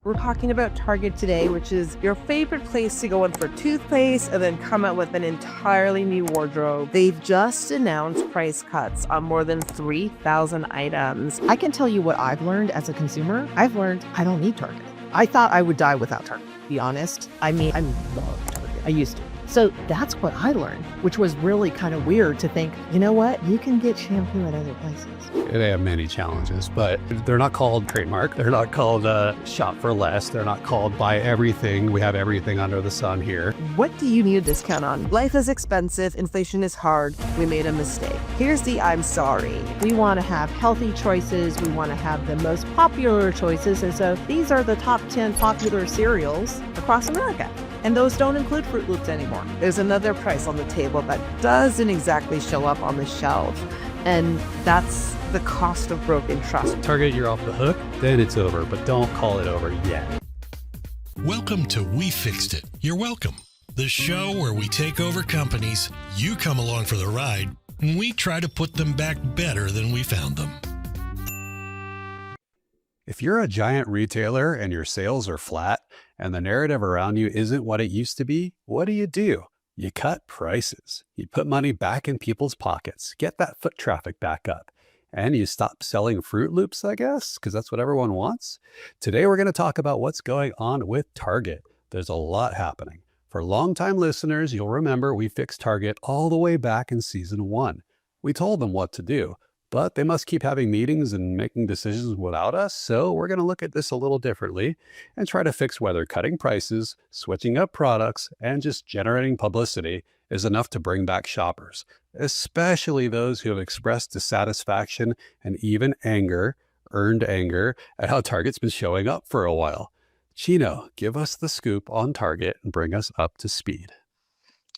We're talking about Target today, which is your favorite place to go in for toothpaste and then come out with an entirely new wardrobe. They've just announced price cuts on more than 3,000 items. I can tell you what I've learned as a consumer. I've learned I don't need Target. I thought I would die without Target, to be honest. I mean, I love Target. I used to. So that's what I learned, which was really kind of weird to think, you know what? You can get shampoo at other places. They have many challenges, but they're not called trademark. They're not called shop for less. They're not called buy everything. We have everything under the sun here. What do you need a discount on? Life is expensive. Inflation is hard. We made a mistake. Here's the I'm sorry. We want to have healthy choices. We want to have the most popular choices. And so these are the top 10 popular cereals across America. And those don't include Fruit Loops anymore. There's another price on the table that doesn't exactly show up on the shelf. And that's the cost of broken trust. Target, you're off the hook, then it's over, but don't call it over yet. Welcome to We Fixed It. You're welcome. The show where we take over companies, you come along for the ride, and we try to put them back better than we found them. If you're a giant retailer and your sales are flat and the narrative around you isn't what it used to be, what do? You cut prices. You put money back in people's pockets, get that foot traffic back up, and you stop selling Fruit Loops, I guess, because that's what everyone wants. Today, we're going to talk about what's going on with Target. There's a lot happening. For longtime listeners, you'll remember we fixed Target all the way back in season 1. We told them what to do, but they must keep having meetings and making decisions without us. So we're going to look at this a little differently and try to fix whether cutting prices, switching up products, and just generating publicity is enough to bring back shoppers, especially those who have expressed dissatisfaction and even anger, earned anger, at how Target's been showing up for a while. Chino, give us the scoop on Target and bring us up to speed.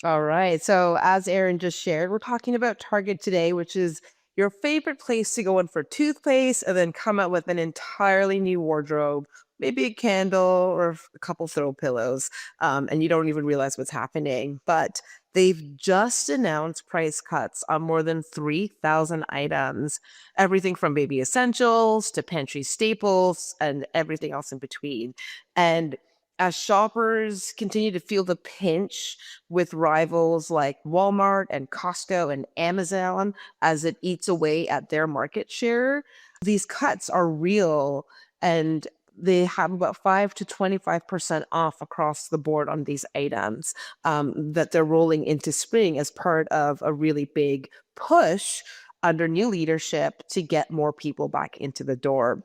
All right. So as Aaron just shared, we're talking about Target today, which is your favorite place to go in for toothpaste and then come out with an entirely new wardrobe, maybe a candle or a couple throw pillows, and you don't even realize what's happening. But they've just announced price cuts on more than 3,000 items, everything from baby essentials to pantry staples and everything else in between. And as shoppers continue to feel the pinch with rivals like Walmart and Costco and Amazon as it eats away at their market share, these cuts are real and they have about 5 to 25% off across the board on these items that they're rolling into spring as part of a really big push under new leadership to get more people back into the door.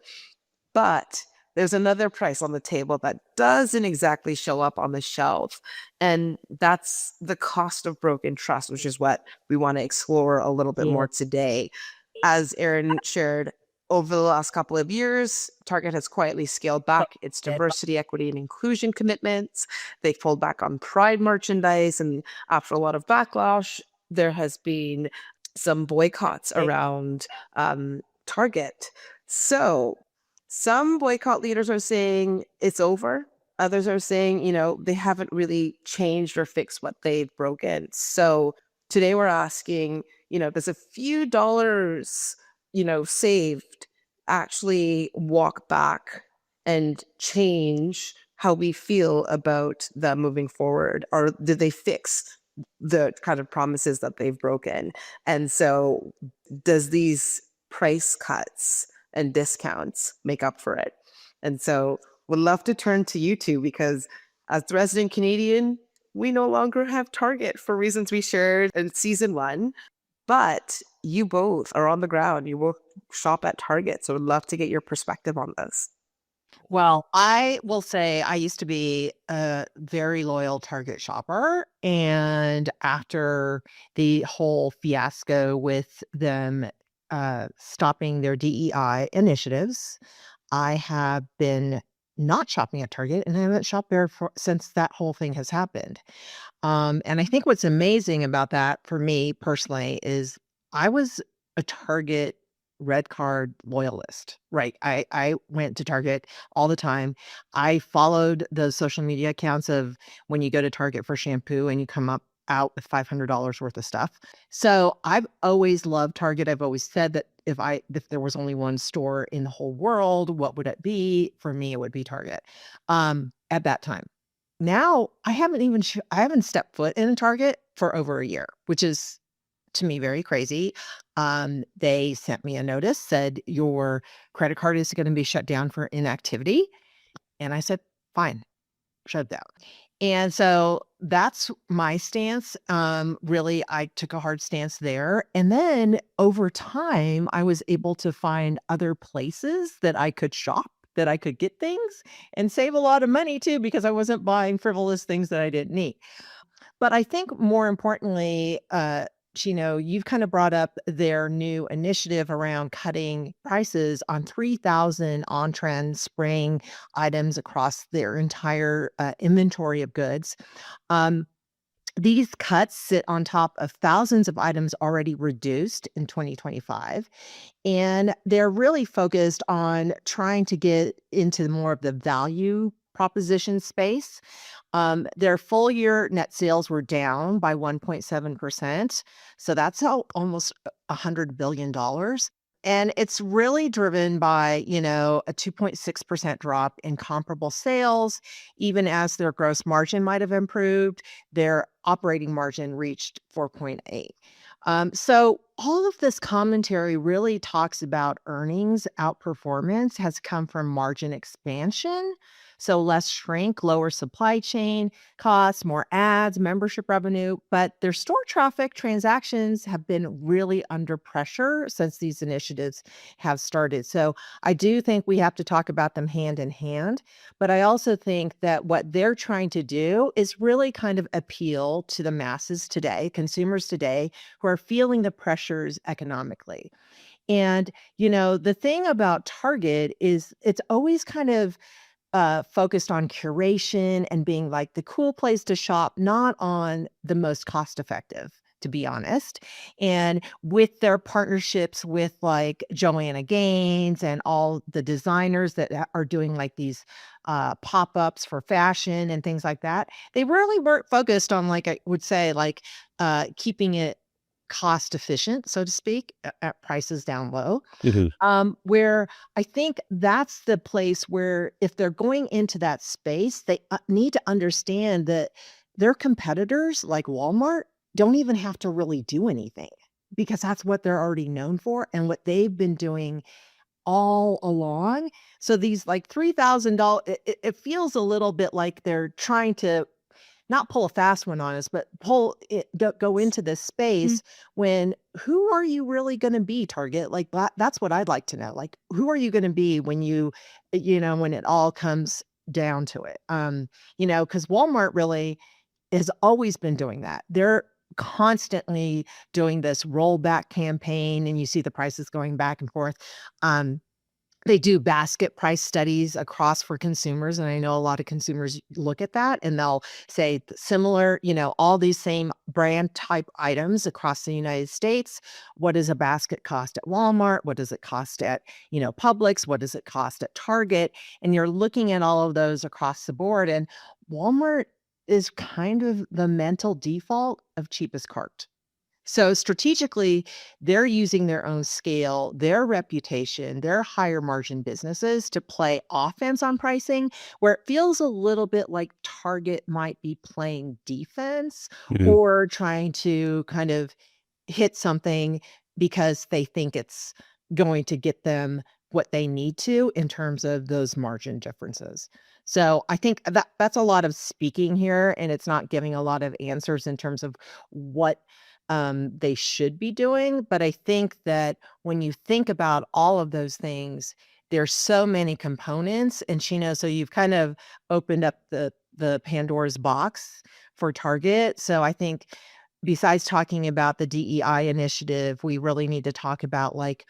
But there's another price on the table that doesn't exactly show up on the shelf. And that's the cost of broken trust, which is what we want to explore a little bit more today. As Aaron shared, over the last couple of years, Target has quietly scaled back its diversity, equity, and inclusion commitments. They've pulled back on Pride merchandise. And after a lot of backlash, there has been some boycotts around Target. So some boycott leaders are saying it's over. Others are saying, they haven't really changed or fixed what they've broken. So today we're asking, does a few dollars, saved actually walk back and change how we feel about them moving forward? Or did they fix the kind of promises that they've broken? And so does these price cuts and discounts make up for it? And so would love to turn to you two, because as the resident Canadian, we no longer have Target for reasons we shared in season 1, but you both are on the ground. You both shop at Target. So would love to get your perspective on this. Well, I will say I used to be a very loyal Target shopper. And after the whole fiasco with them stopping their DEI initiatives, I have been not shopping at Target, and I haven't shopped there since that whole thing has happened. And I think what's amazing about that for me personally is I was a Target red card loyalist, right? I went to Target all the time. I followed the social media accounts of when you go to Target for shampoo and you come out with $500 worth of stuff. So I've always loved Target. I've always said that if there was only one store in the whole world, what would it be? For me, it would be Target at that time. Now I haven't stepped foot in a Target for over a year, which is to me very crazy. They sent me a notice, said your credit card is going to be shut down for inactivity. And I said, fine, shut it down. And so that's my stance. Really, I took a hard stance there. And then over time, I was able to find other places that I could shop, that I could get things and save a lot of money too, because I wasn't buying frivolous things that I didn't need. But I think more importantly, Chino, you've kind of brought up their new initiative around cutting prices on 3,000 on-trend spring items across their entire inventory of goods. Um, these cuts sit on top of thousands of items already reduced in 2025. And they're really focused on trying to get into more of the value proposition space. Their full year net sales were down by 1.7%. So that's almost $100 billion. And it's really driven by, a 2.6% drop in comparable sales. Even as their gross margin might have improved, their operating margin reached 4.8. So all of this commentary really talks about earnings outperformance has come from margin expansion. So less shrink, lower supply chain costs, more ads, membership revenue, but their store traffic transactions have been really under pressure since these initiatives have started. So I do think we have to talk about them hand in hand, but I also think that what they're trying to do is really kind of appeal to the masses today, consumers today, who are feeling the pressures economically. And, the thing about Target is it's always kind of focused on curation and being like the cool place to shop, not on the most cost effective, to be honest. And with their partnerships with like Joanna Gaines and all the designers that are doing like these pop-ups for fashion and things like that, they really weren't focused on, like, I would say, like keeping it cost efficient, so to speak, at prices down low. Mhm. Where I think that's the place where if they're going into that space, they need to understand that their competitors like Walmart don't even have to really do anything, because that's what they're already known for and what they've been doing all along. So these like $3,000, it feels a little bit like they're trying to not pull a fast one on us, but go into this space when who are you really going to be, Target? Like that's what I'd like to know. Like, who are you going to be when when it all comes down to it? Because Walmart really has always been doing that. They're constantly doing this rollback campaign, and you see the prices going back and forth. They do basket price studies across for consumers. And I know a lot of consumers look at that and they'll say similar, all these same brand type items across the United States. What does a basket cost at Walmart? What does it cost at, Publix? What does it cost at Target? And you're looking at all of those across the board. And Walmart is kind of the mental default of cheapest cart. So strategically, they're using their own scale, their reputation, their higher margin businesses to play offense on pricing, where it feels a little bit like Target might be playing defense Mhm. or trying to kind of hit something because they think it's going to get them what they need to in terms of those margin differences. So I think that's a lot of speaking here, and it's not giving a lot of answers in terms of what they should be doing. But I think that when you think about all of those things, there's so many components. And Chino, so you've kind of opened up the Pandora's box for Target. So I think besides talking about the DEI initiative, we really need to talk about like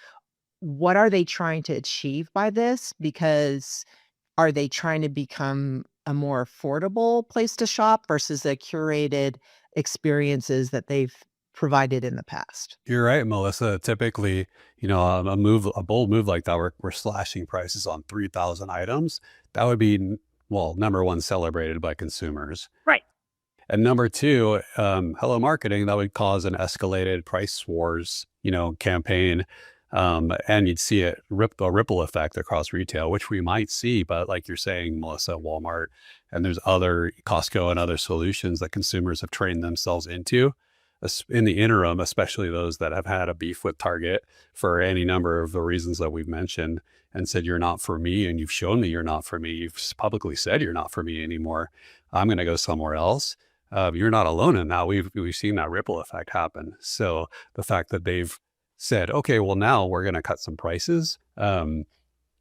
what are they trying to achieve by this? Because are they trying to become a more affordable place to shop versus the curated experiences that they've provided in the past? You're right, Melissa. Typically, a bold move like that, we're slashing prices on 3,000 items. That would be, well, number one, celebrated by consumers. Right. And number two, hello marketing, that would cause an escalated price wars, campaign. And you'd see it a ripple effect across retail, which we might see, but like you're saying, Melissa, Walmart, and there's other Costco and other solutions that consumers have trained themselves into in the interim, especially those that have had a beef with Target for any number of the reasons that we've mentioned and said, you're not for me. And you've shown me you're not for me. You've publicly said you're not for me anymore. I'm going to go somewhere else. You're not alone in that. We've seen that ripple effect happen. So the fact that they've said, okay, well, now we're going to cut some prices. We're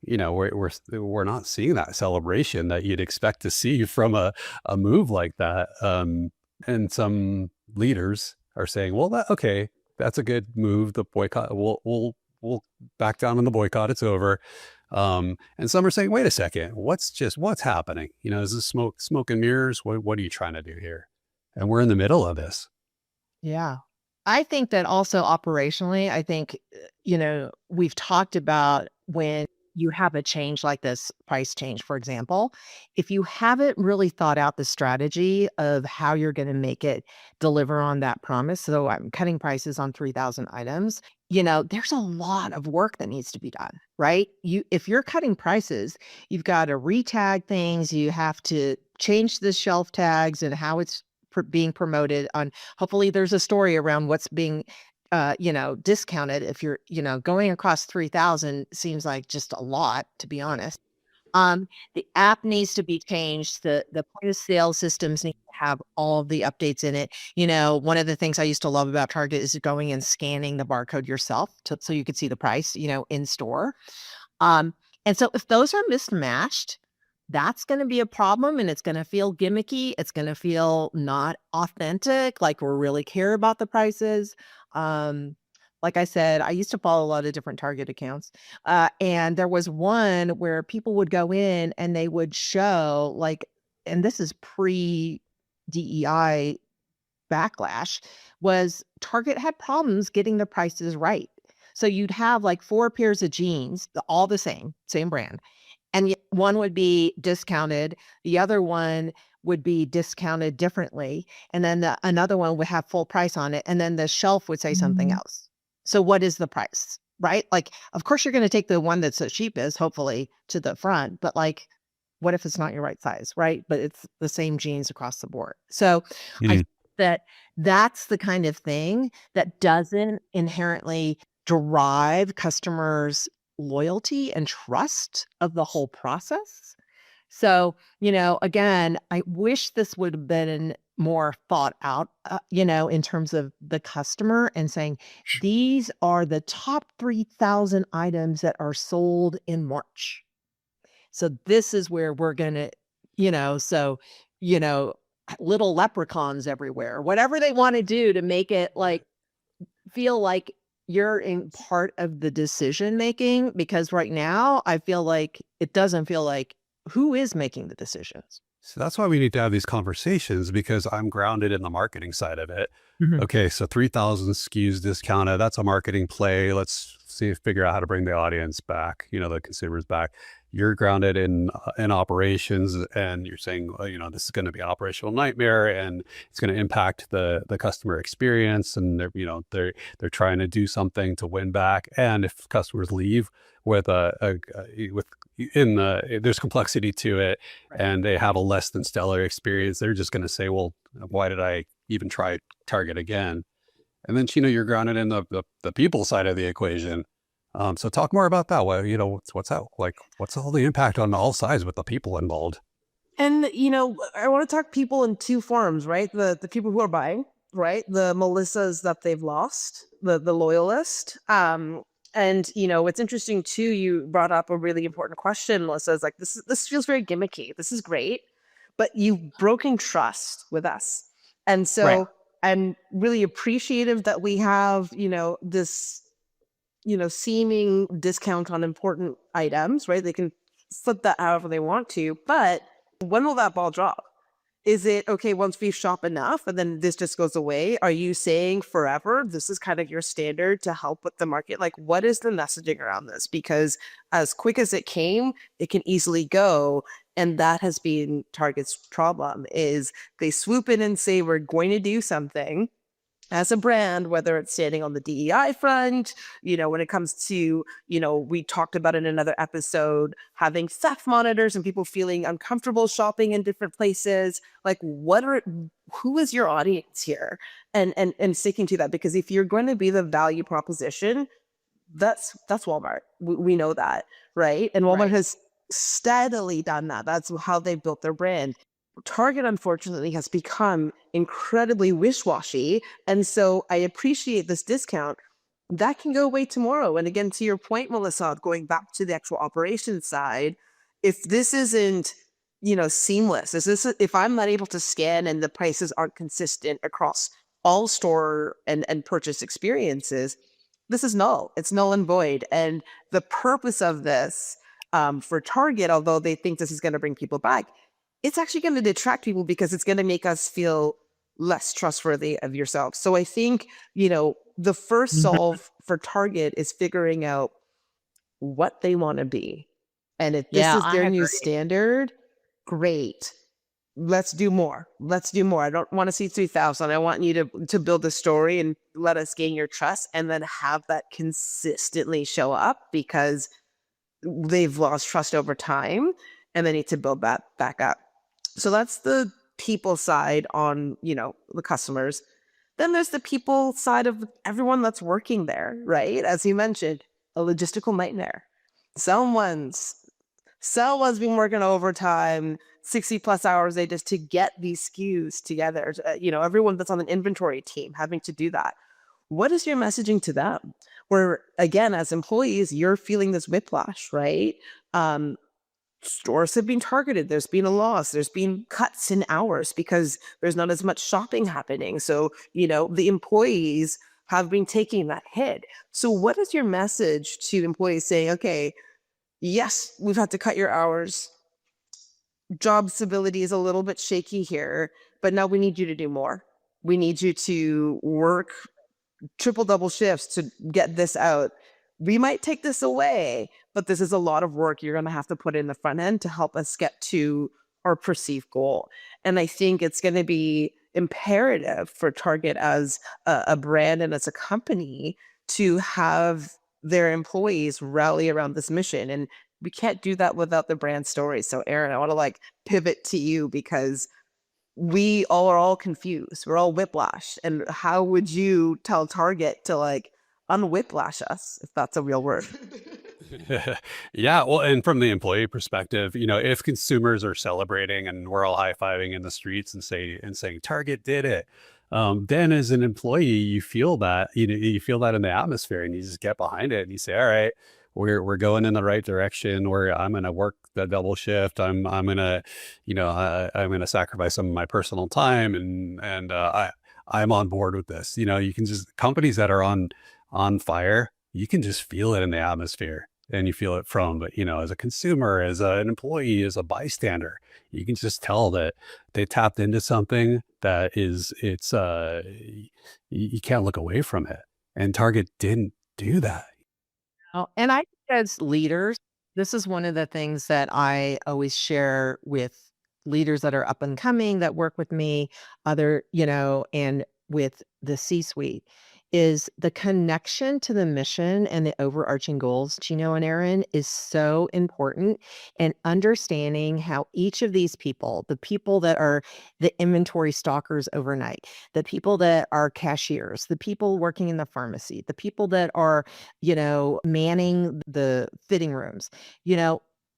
not seeing that celebration that you'd expect to see from a move like that. And some leaders are saying, well, that's a good move. The boycott, we'll back down on the boycott. It's over. And some are saying, wait a second, what's happening? Is this smoke and mirrors? What are you trying to do here? And we're in the middle of this. Yeah. I think that also operationally, I think, we've talked about when you have a change like this, price change, for example, if you haven't really thought out the strategy of how you're going to make it deliver on that promise. So I'm cutting prices on 3,000 items. There's a lot of work that needs to be done, right? If you're cutting prices, you've got to retag things. You have to change the shelf tags and how it's being promoted on. Hopefully there's a story around what's being discounted. If you're, going across 3,000 seems like just a lot, to be honest. The app needs to be changed. The point of sale systems need to have all of the updates in it. One of the things I used to love about Target is going and scanning the barcode yourself so you could see the price, in store. And so if those are mismatched, that's going to be a problem, and it's going to feel gimmicky. It's going to feel not authentic, like we really care about the prices. Like I said, I used to follow a lot of different Target accounts. And there was one where people would go in and they would show and this is pre-DEI backlash, was Target had problems getting the prices right. So you'd have 4 pairs of jeans, all the same brand. And one would be discounted. The other one would be discounted differently. And then another one would have full price on it. And then the shelf would say something else. So what is the price, right? Of course, you're going to take the one that's the cheapest, hopefully, to the front. But what if it's not your right size, right? But it's the same jeans across the board. So I think that's the kind of thing that doesn't inherently drive customers' loyalty and trust of the whole process. So, again, I wish this would have been more thought out, in terms of the customer and saying, these are the top 3,000 items that are sold in March. So this is where we're going to, little leprechauns everywhere, whatever they want to do to make it feel like you're in part of the decision making, because right now I feel like it doesn't feel like who is making the decisions. So that's why we need to have these conversations, because I'm grounded in the marketing side of it. Mhm. Okay, so 3,000 SKUs discounted, that's a marketing play. Let's figure out how to bring the audience back, the consumers back. You're grounded in operations, and you're saying, this is going to be an operational nightmare, and it's going to impact the customer experience, and they're trying to do something to win back. And if customers leave with there's complexity to it, Right. and they have a less than stellar experience, they're just going to say, well, why did I even try Target again? And then, Chino, you're grounded in the people side of the equation. So talk more about that. What's that like? What's all the impact on all sides with the people involved? And, I want to talk people in 2 forms, right? The people who are buying, right? The Melissas that they've lost, the loyalist. And, what's interesting too, you brought up a really important question, Melissa, is this feels very gimmicky. This is great, but you've broken trust with us. And so Right. I'm really appreciative that we have, this, seeming discount on important items, right? They can flip that however they want to, but when will that ball drop? Is it, okay, once we shop enough and then this just goes away? Are you saying forever this is kind of your standard to help with the market? What is the messaging around this? Because as quick as it came, it can easily go. And that has been Target's problem, is they swoop in and say, we're going to do something. as a brand, whether it's standing on the DEI front, when it comes to, we talked about in another episode, having theft monitors and people feeling uncomfortable shopping in different places. Like, who is your audience here? And sticking to that, because if you're going to be the value proposition, that's Walmart. We know that, right? And Walmart Right. has steadily done that. That's how they built their brand. Target, unfortunately, has become incredibly wish-washy. And so I appreciate this discount. That can go away tomorrow. And again, to your point, Melissa, going back to the actual operations side, if this isn't, seamless, if I'm not able to scan and the prices aren't consistent across all store and purchase experiences, this is null. It's null and void. And the purpose of this, for Target, although they think this is going to bring people back, it's actually going to detract people because it's going to make us feel less trustworthy of yourself. So I think, the first solve for Target is figuring out what they want to be. And if this Yeah, is I their new agree. standard, great. Let's do more. Let's do more. I don't want to see 3,000. I want you to build a story and let us gain your trust, and then have that consistently show up, because they've lost trust over time and they need to build that back up. So that's the people side on, the customers. Then there's the people side of everyone that's working there, right? As you mentioned, a logistical nightmare. Someone's been working overtime, 60 plus hours a day just to get these SKUs together. Everyone that's on an inventory team having to do that. What is your messaging to them? Where, again, as employees, you're feeling this whiplash, right? Stores have been targeted. There's been a loss. There's been cuts in hours because there's not as much shopping happening. So, the employees have been taking that hit. So what is your message to employees saying, okay, yes, we've had to cut your hours. Job stability is a little bit shaky here, but now we need you to do more. We need you to work triple double shifts to get this out. We might take this away, but this is a lot of work you're going to have to put in the front end to help us get to our perceived goal. And I think it's going to be imperative for Target as a brand and as a company to have their employees rally around this mission. And we can't do that without the brand story. So Aaron, I want to pivot to you, because we all are all confused. We're all whiplash. And how would you tell Target to unwhiplash us, if that's a real word? Yeah, well, and from the employee perspective, if consumers are celebrating and we're all high-fiving in the streets and saying Target did it, then as an employee, you feel that, you feel that in the atmosphere, and you just get behind it and you say, all right, we're going in the right direction. I'm going to work the double shift. I'm going to, I'm going to sacrifice some of my personal time, and I'm on board with this. You can just, companies that are on fire, you can just feel it in the atmosphere, and you feel it from, but as a consumer, as an employee, as a bystander, you can just tell that they tapped into something that you can't look away from it. And Target didn't do that. Oh, and I think as leaders, this is one of the things that I always share with leaders that are up and coming that work with me, and with the C-suite, is the connection to the mission and the overarching goals, Chino and Aaron, is so important. And understanding how each of these people, the people that are the inventory stalkers overnight, the people that are cashiers, the people working in the pharmacy, the people that are, manning the fitting rooms,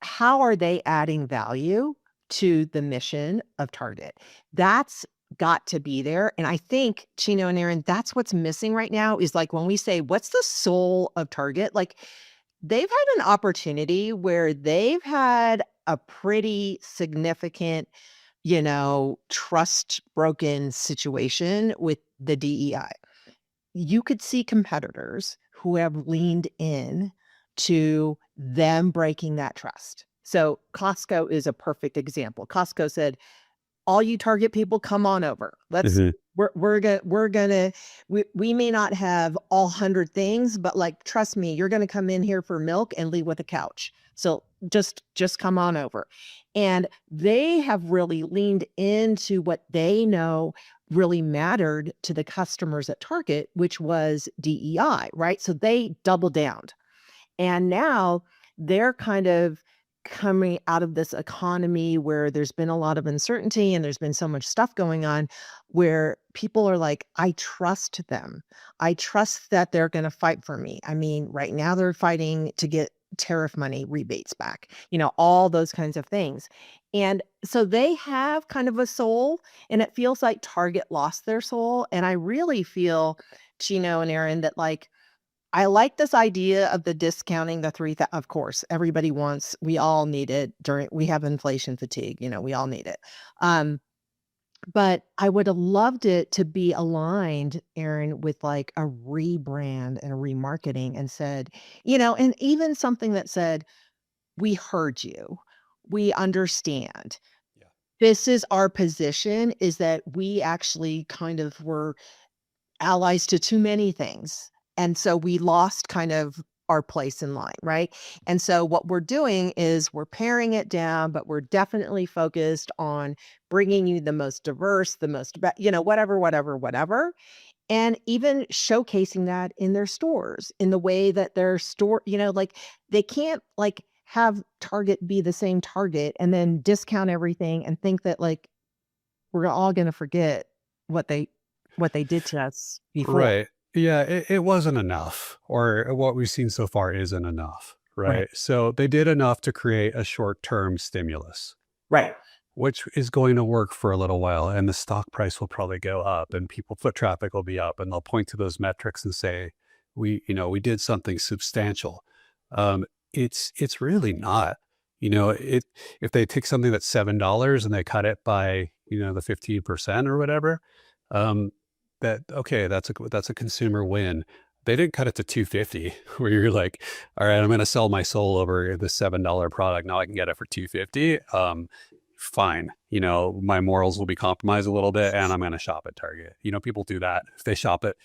how are they adding value to the mission of Target? That's got to be there. And I think, Chino and Aaron, that's what's missing right now, is when we say, what's the soul of Target? They've had an opportunity where they've had a pretty significant, trust broken situation with the DEI. You could see competitors who have leaned in to them breaking that trust. So Costco is a perfect example. Costco said, all you Target people, come on over. We may not have all 100 things, but trust me, you're going to come in here for milk and leave with a couch. So just come on over. And they have really leaned into what they know really mattered to the customers at Target, which was DEI, right? So they doubled down. And now they're kind of coming out of this economy where there's been a lot of uncertainty and there's been so much stuff going on where people are like, I trust them. I trust that they're going to fight for me. I mean, right now they're fighting to get tariff money rebates back, all those kinds of things. And so they have kind of a soul, and it feels like Target lost their soul. And I really feel, Chino and Aaron, that like, I like this idea of the discounting the of course, we all need it we have inflation fatigue, we all need it. But I would have loved it to be aligned, Aaron, with like a rebrand and a remarketing and said, and even something that said, we heard you. We understand. Yeah. This is our position, is that we actually kind of were allies to too many things. And so we lost kind of our place in line, right? And so what we're doing is we're paring it down, but we're definitely focused on bringing you the most diverse, the most, whatever. And even showcasing that in their stores, in the way that their store, like they can't like have Target be the same Target and then discount everything and think that like we're all going to forget what they did to us before. Right. Yeah, it wasn't enough, or what we've seen so far isn't enough, right? So they did enough to create a short-term stimulus, Right. which is going to work for a little while, and the stock price will probably go up, and foot traffic will be up, and they'll point to those metrics and say, we did something substantial. It's really not. If they take something that's $7 and they cut it by the 15% or whatever, that's a consumer win. They didn't cut it to $2.50 where you're like, all right, I'm going to sell my soul over the $7 product. Now I can get it for $2.50. Fine. My morals will be compromised a little bit and I'm going to shop at Target. People do that. If they shop at,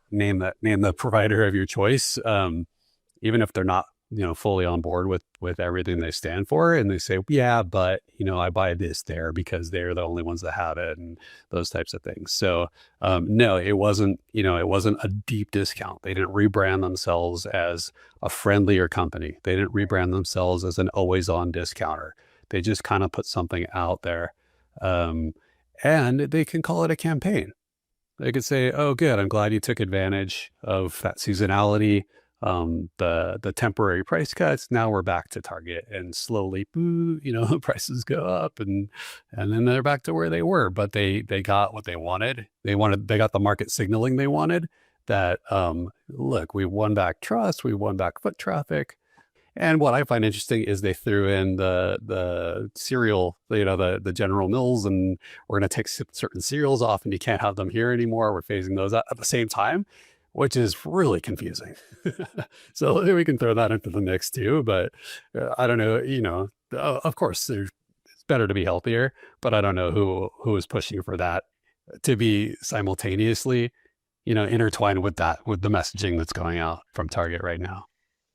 name the provider of your choice. Even if they're not, fully on board with everything they stand for, and they say, yeah, but, I buy this there because they're the only ones that have it and those types of things. So, no, it wasn't a deep discount. They didn't rebrand themselves as a friendlier company. They didn't rebrand themselves as an always on discounter. They just kind of put something out there. And they can call it a campaign. They could say, oh, good, I'm glad you took advantage of that seasonality. The temporary price cuts. Now we're back to Target, and slowly, prices go up, and then they're back to where they were. But they got what they wanted. They got the market signaling they wanted. That look, we won back trust, we won back foot traffic. And what I find interesting is they threw in the cereal, the General Mills, and we're going to take certain cereals off, and you can't have them here anymore. We're phasing those out at the same time, which is really confusing. So we can throw that into the mix too. But I don't know, of course, it's better to be healthier, but I don't know who is pushing for that to be simultaneously, intertwined with the messaging that's going out from Target right now.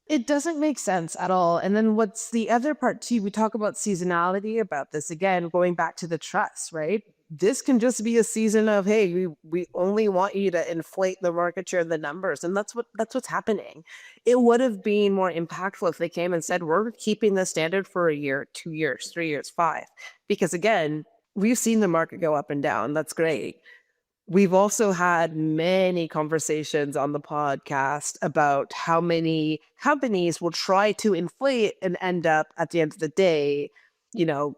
It doesn't make sense at all. And then what's the other part too? We talk about seasonality about this again, going back to the trust, right? This can just be a season of, hey, we only want you to inflate the market share, the numbers. And that's what's happening. It would have been more impactful if they came and said, we're keeping the standard for a year, 2 years, 3 years, 5. Because again, we've seen the market go up and down. That's great. We've also had many conversations on the podcast about how many companies will try to inflate and end up at the end of the day,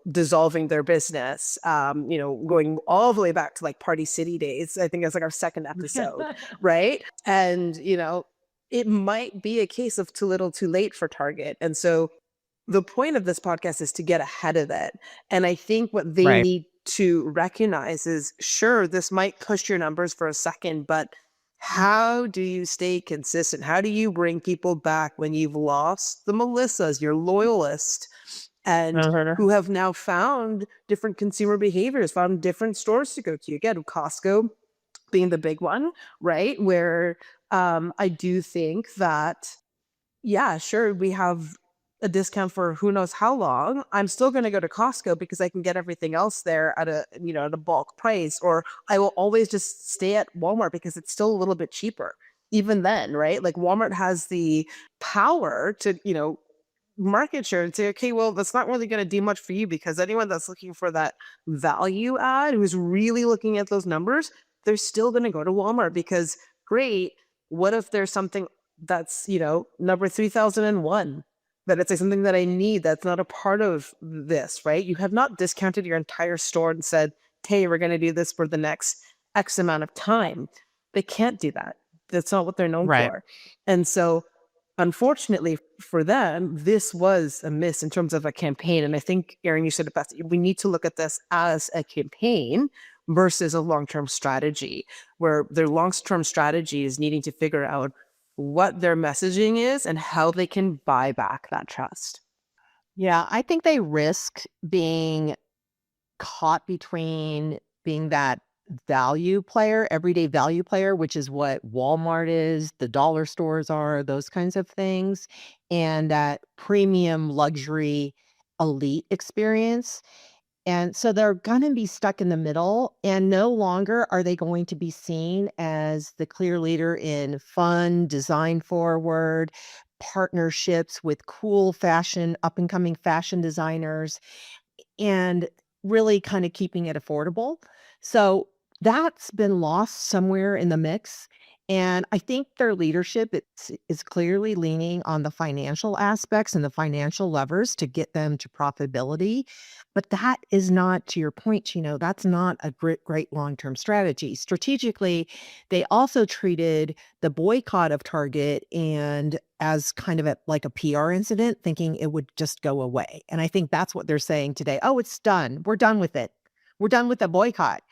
dissolving their business, going all the way back to like Party City days. I think that's like our second episode, right? And, it might be a case of too little too late for Target. And so the point of this podcast is to get ahead of it. And I think what they need to recognize is, sure, this might push your numbers for a second, but how do you stay consistent? How do you bring people back when you've lost the Melissas, your loyalists, and who have now found different consumer behaviors, found different stores to go to? Again, Costco being the big one, right? Where I do think that, yeah, sure, we have a discount for who knows how long, I'm still going to go to Costco because I can get everything else there at a, at a bulk price, or I will always just stay at Walmart because it's still a little bit cheaper. Even then, right? Like Walmart has the power to, market share and say, okay, well, that's not really going to do much for you, because anyone that's looking for that value add, who's really looking at those numbers, they're still going to go to Walmart because great. What if there's something that's, number 3001, that it's like something that I need that's not a part of this, right? You have not discounted your entire store and said, hey, we're going to do this for the next X amount of time. They can't do that. That's not what they're known Right. for. And so, unfortunately for them, this was a miss in terms of a campaign. And I think, Erin, you said it best. We need to look at this as a campaign versus a long-term strategy, where their long-term strategy is needing to figure out what their messaging is and how they can buy back that trust. Yeah, I think they risk being caught between being that value player, everyday value player, which is what Walmart is, the dollar stores are, those kinds of things, and that premium luxury elite experience. And so they're going to be stuck in the middle, and no longer are they going to be seen as the clear leader in fun, design forward partnerships with cool fashion, up and coming fashion designers, and really kind of keeping it affordable. So that's been lost somewhere in the mix. And I think their leadership is clearly leaning on the financial aspects and the financial levers to get them to profitability. But that is not, to your point, that's not a great long-term strategy. Strategically, they also treated the boycott of Target and as kind of like a PR incident, thinking it would just go away. And I think that's what they're saying today. Oh, it's done. We're done with it. We're done with the boycott.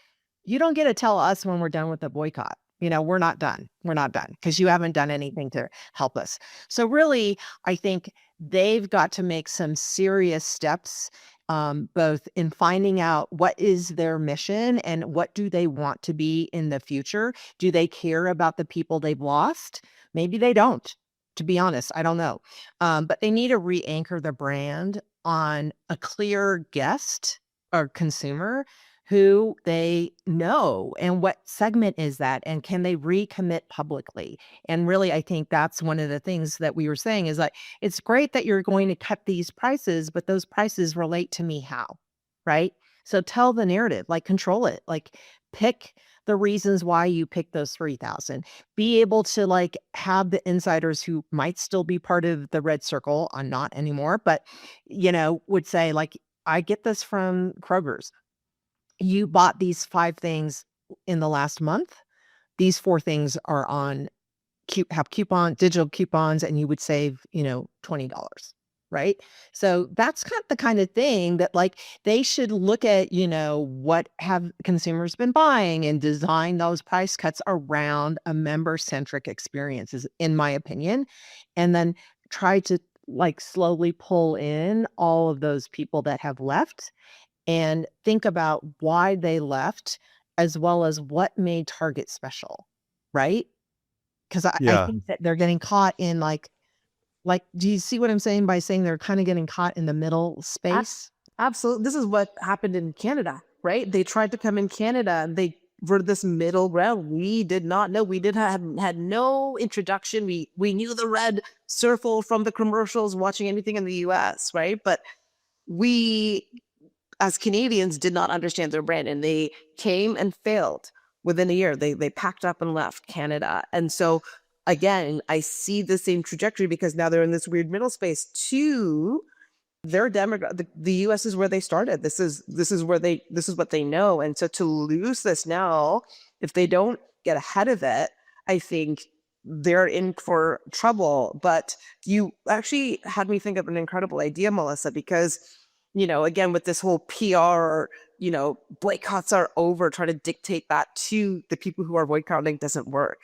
You don't get to tell us when we're done with the boycott. We're not done. We're not done because you haven't done anything to help us. So really, I think they've got to make some serious steps, both in finding out what is their mission and what do they want to be in the future. Do they care about the people they've lost? Maybe they don't. To be honest, I don't know. But they need to re-anchor the brand on a clear guest or consumer who they know and what segment is that, and can they recommit publicly. And really, I think that's one of the things that we were saying is like, it's great that you're going to cut these prices, but those prices relate to me how, right? So tell the narrative, like control it, like pick the reasons why you pick those 3,000. Be able to like have the insiders who might still be part of the red circle, not anymore, but would say like, I get this from Kroger's. You bought these 5 things in the last month. These 4 things are on digital coupons, and you would save, $20, right? So that's the kind of thing that like they should look at, what have consumers been buying and design those price cuts around a member-centric experiences, in my opinion, and then try to like slowly pull in all of those people that have left and think about why they left, as well as what made Target special, right? Because I Yeah. think that they're getting caught in like, do you see what I'm saying by saying they're kind of getting caught in the middle space? Absolutely. This is what happened in Canada, right? They tried to come in Canada and they were this middle ground. We did not know. We had no introduction. We knew the red circle from the commercials, watching anything in the US, right? But we as Canadians did not understand their brand, and they came and failed within a year. They packed up and left Canada. And so again, I see the same trajectory because now they're in this weird middle space too. Their demographic, the US is where they started. This is what they know. And so to lose this now, if they don't get ahead of it, I think they're in for trouble. But you actually had me think of an incredible idea, Melissa, because again, with this whole PR, boycotts are over, trying to dictate that to the people who are boycotting doesn't work.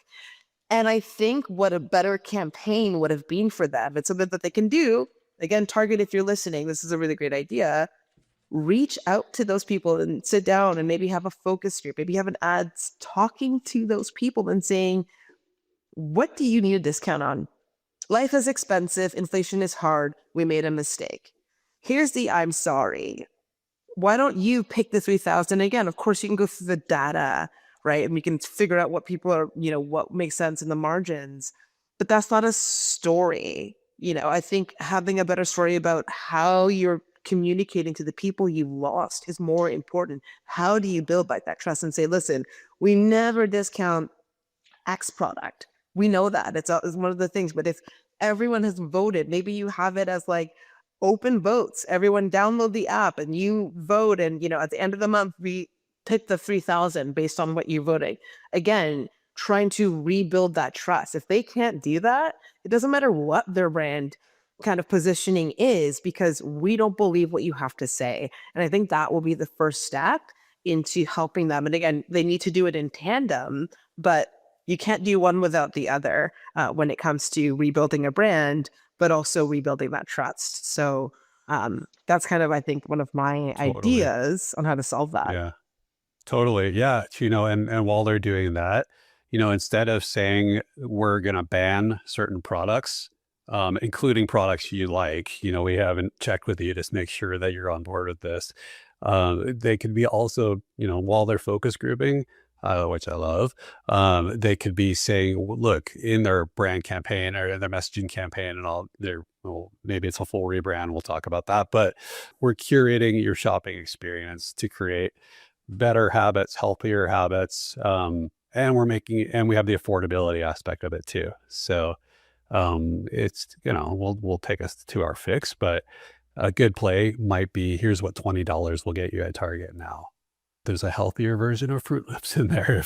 And I think what a better campaign would have been for them, it's something that they can do. Again, Target, if you're listening, this is a really great idea. Reach out to those people and sit down and maybe have a focus group, maybe have an ads talking to those people and saying, what do you need a discount on? Life is expensive. Inflation is hard. We made a mistake. Here's the I'm sorry. Why don't you pick the 3,000 again? Of course, you can go through the data, right? And we can figure out what people are, what makes sense in the margins. But that's not a story. I think having a better story about how you're communicating to the people you lost is more important. How do you build back that trust and say, listen, we never discount X product. We know that it's one of the things, but if everyone has voted, maybe you have it as like open votes. Everyone download the app and you vote. And, at the end of the month, we pick the 3,000 based on what you're voting. Again, trying to rebuild that trust. If they can't do that, it doesn't matter what their brand kind of positioning is, because we don't believe what you have to say. And I think that will be the first step into helping them. And again, they need to do it in tandem, but you can't do one without the other when it comes to rebuilding a brand, but also rebuilding that trust. So that's kind of, I think, one of my Totally. ideas on how to solve that. Yeah, totally. Yeah. And while they're doing that, instead of saying we're going to ban certain products, including products you like, we haven't checked with you to make sure that you're on board with this. They could be also, while they're focus grouping, which I love, they could be saying, look, in their brand campaign or in their messaging campaign and all, maybe it's a full rebrand. We'll talk about that, but we're curating your shopping experience to create better habits, healthier habits. And we have the affordability aspect of it too. So, it's, we'll take us to our fix, but a good play might be, here's what $20 will get you at Target now. There's a healthier version of Fruit Loops in there.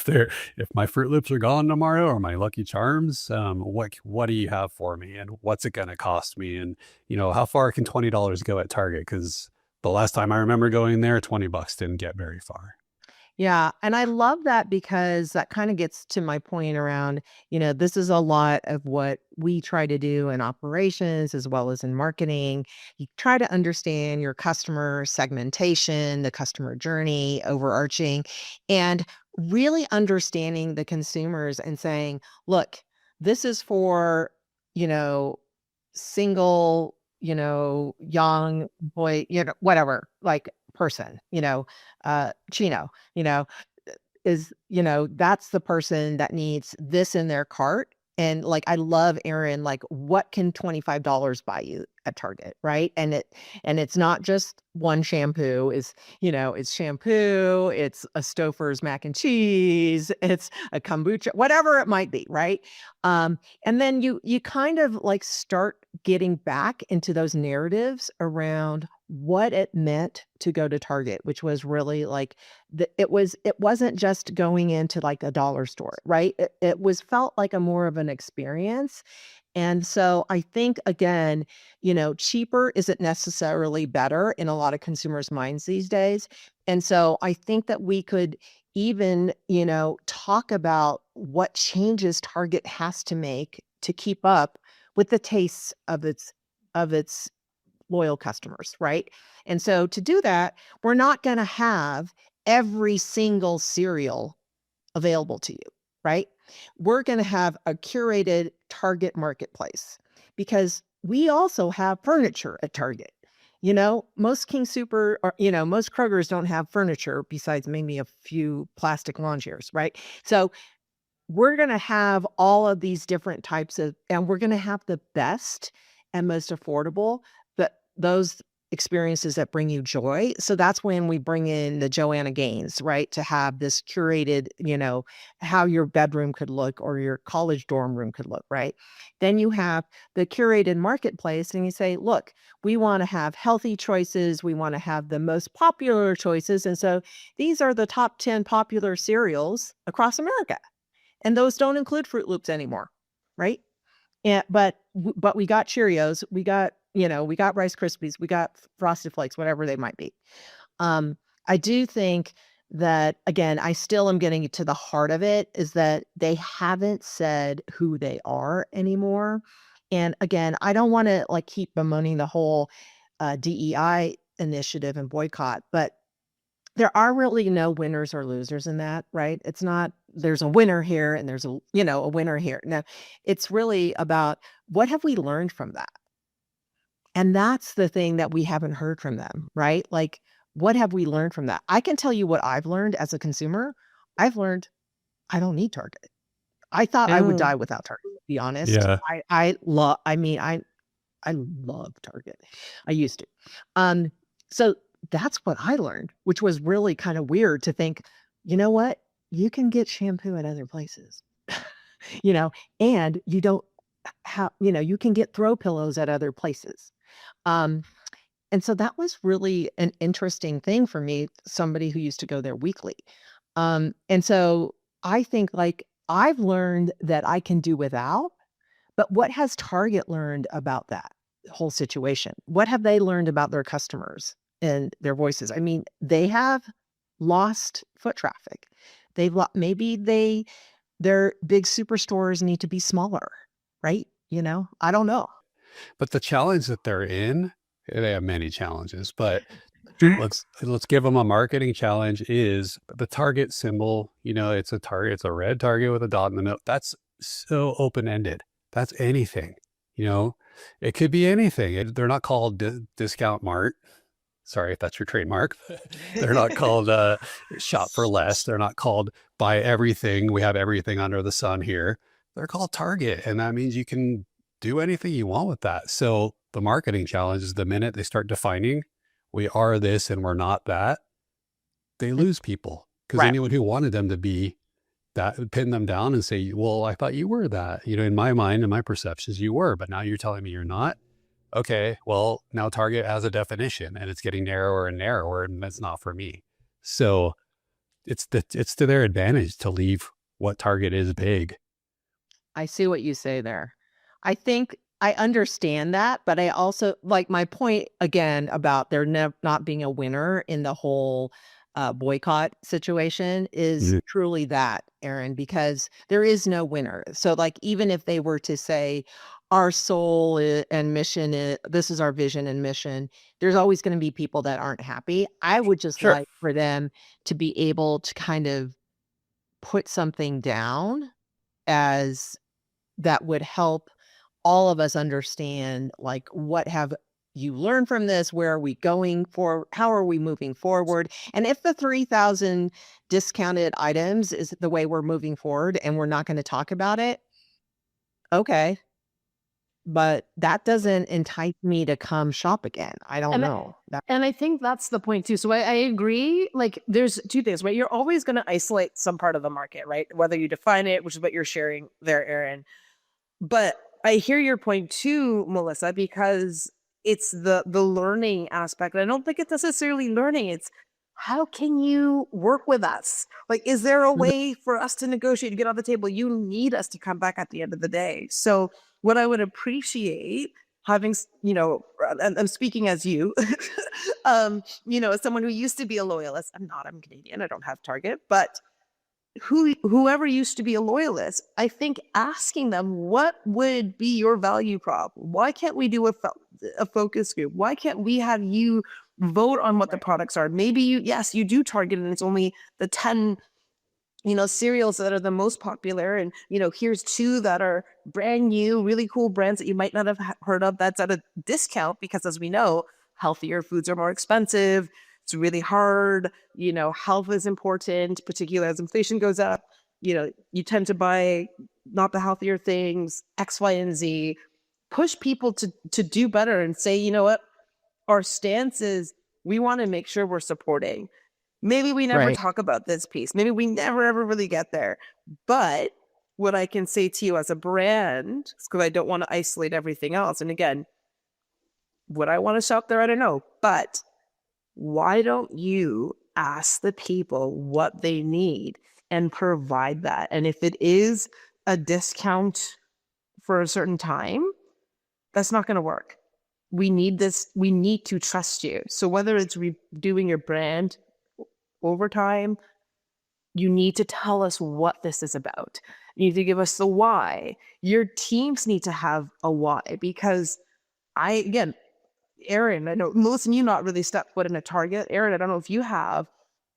If my Fruit Loops are gone tomorrow or my Lucky Charms, what do you have for me and what's it going to cost me? And, how far can $20 go at Target? Because the last time I remember going there, $20 didn't get very far. Yeah. And I love that because that kind of gets to my point around, this is a lot of what we try to do in operations as well as in marketing. You try to understand your customer segmentation, the customer journey, overarching, and really understanding the consumers and saying, look, this is for, single, young boy, whatever, like person, Chino, that's the person that needs this in their cart. And like, I love Aaron, like what can $25 buy you at Target, right? And it's not just one shampoo, it's shampoo, it's a Stouffer's mac and cheese, it's a kombucha, whatever it might be, right? And then you kind of like start getting back into those narratives around what it meant to go to Target, which was really like it wasn't just going into like a dollar store, right? It was felt like a more of an experience. And so I think again, cheaper isn't necessarily better in a lot of consumers' minds these days. And so I think that we could even, talk about what changes Target has to make to keep up with the tastes of its loyal customers, right? And so to do that, we're not going to have every single cereal available to you, right? We're going to have a curated Target marketplace because we also have furniture at Target. Most King Super or, most Kroger's don't have furniture besides maybe a few plastic lawn chairs, right? So we're going to have all of these different types and we're going to have the best and most affordable, but those experiences that bring you joy. So that's when we bring in the Joanna Gaines, right? To have this curated, how your bedroom could look or your college dorm room could look, right? Then you have the curated marketplace and you say, look, we want to have healthy choices. We want to have the most popular choices. And so these are the top 10 popular cereals across America. And those don't include Fruit Loops anymore, right? But we got Cheerios, we got Rice Krispies, we got Frosted Flakes, whatever they might be. I do think that, again, I still am getting to the heart of it, is that they haven't said who they are anymore. And again, I don't want to like keep bemoaning the whole DEI initiative and boycott, but there are really no winners or losers in that, right? It's not there's a winner here and there's a winner here. Now, it's really about what have we learned from that? And that's the thing that we haven't heard from them, right? Like, what have we learned from that? I can tell you what I've learned as a consumer. I've learned I don't need Target. I thought I would Mm. die without Target, to be honest. Yeah. I love Target. I used to. So that's what I learned, which was really kind of weird to think, you know what? You can get shampoo at other places, and you don't have, you can get throw pillows at other places. Um, and so that was really an interesting thing for me, somebody who used to go there weekly. And so I think like I've learned that I can do without, but what has Target learned about that whole situation? What have they learned about their customers and their voices? I mean, they have lost foot traffic. Maybe their big superstores need to be smaller, right? I don't know. But the challenge that they're in, they have many challenges, but let's give them a marketing challenge is the Target symbol. It's a target, it's a red target with a dot in the middle. That's so open-ended. That's anything, it could be anything. They're not called Discount Mart. Sorry if that's your trademark. They're not called Shop for Less. They're not called Buy Everything. We have everything under the sun here. They're called Target. And that means you can do anything you want with that. So the marketing challenge is the minute they start defining we are this and we're not that, they lose people. Because Right. anyone who wanted them to be that would pin them down and say, well, I thought you were that. In my mind and my perceptions, you were, but now you're telling me you're not. Okay, well, now Target has a definition and it's getting narrower and narrower, and that's not for me. So it's to their advantage to leave what Target is big. I see what you say there. I think I understand that, but I also like my point again about there not being a winner in the whole boycott situation is Mhm. truly that, Aaron, because there is no winner. So like, even if they were to say our soul and mission, this is our vision and mission, there's always going to be people that aren't happy. I would just Sure. like for them to be able to kind of put something down as that would help all of us understand, like, what have you learned from this? Where are we going for? How are we moving forward? And if the 3,000 discounted items is the way we're moving forward and we're not going to talk about it, okay. But that doesn't entice me to come shop again. I don't And know. And I think that's the point too. So I agree. Like, there's two things, right? You're always going to isolate some part of the market, right? Whether you define it, which is what you're sharing there, Aaron. But I hear your point too, Melissa, because it's the learning aspect. I don't think it's necessarily learning. It's how can you work with us? Like, is there a way for us to negotiate, to get on the table? You need us to come back at the end of the day. So what I would appreciate having, and I'm speaking as you, as someone who used to be a loyalist. I'm Canadian. I don't have Target, but whoever used to be a loyalist, I think asking them, what would be your value prop? Why can't we do a focus group? Why can't we have you vote on what the products are? Maybe you do Target and it's only the 10, cereals that are the most popular. And, here's 2 that are brand new, really cool brands that you might not have heard of that's at a discount because, as we know, healthier foods are more expensive. It's really hard. Health is important, particularly as inflation goes up. You tend to buy not the healthier things, X, Y, and Z. Push people to do better and say, you know what? Our stance is we want to make sure we're supporting. Maybe we never Right. talk about this piece. Maybe we never ever really get there. But what I can say to you as a brand, because I don't want to isolate everything else. And again, would I want to shop there? I don't know. But why don't you ask the people what they need and provide that? And if it is a discount for a certain time, that's not going to work. We need this. We need to trust you. So whether it's redoing your brand over time, you need to tell us what this is about. You need to give us the why. Your teams need to have a why, because Aaron, I know, Melissa, you not really stepped foot in a Target. Aaron, I don't know if you have,